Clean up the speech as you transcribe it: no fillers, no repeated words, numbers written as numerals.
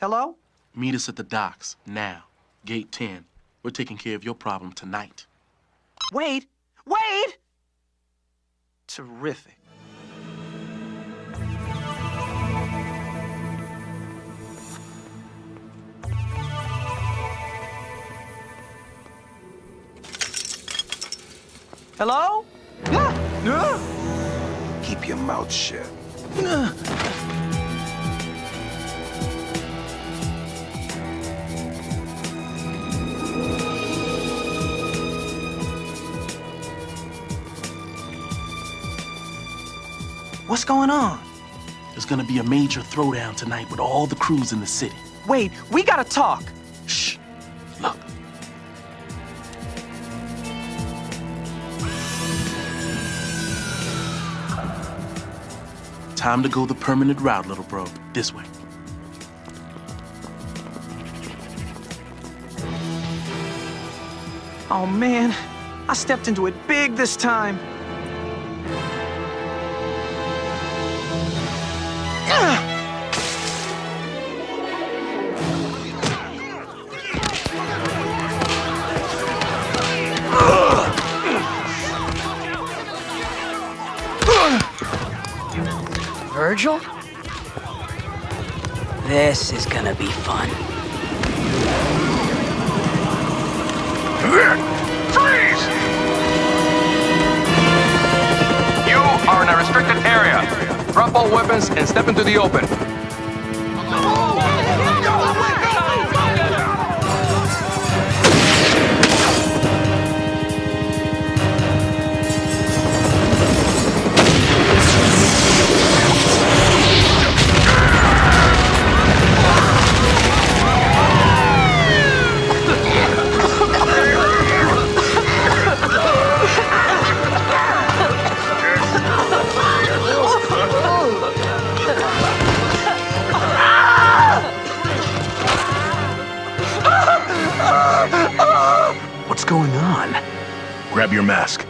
Hello? Meet us at the docks, now. Gate 10. We're taking care of your problem tonight. Wade! Wade! Terrific. Hello? Keep your mouth shut. What's going on? There's gonna be a major throwdown tonight with all the crews in the city. Wade, we gotta talk. Shh. Look. Time to go the permanent route, little bro. This way. Oh man, I stepped into it big this time. Virgil? This is gonna be fun. Freeze! You are in a restricted area. Drop all weapons and step into the open. What's going on? Grab your mask.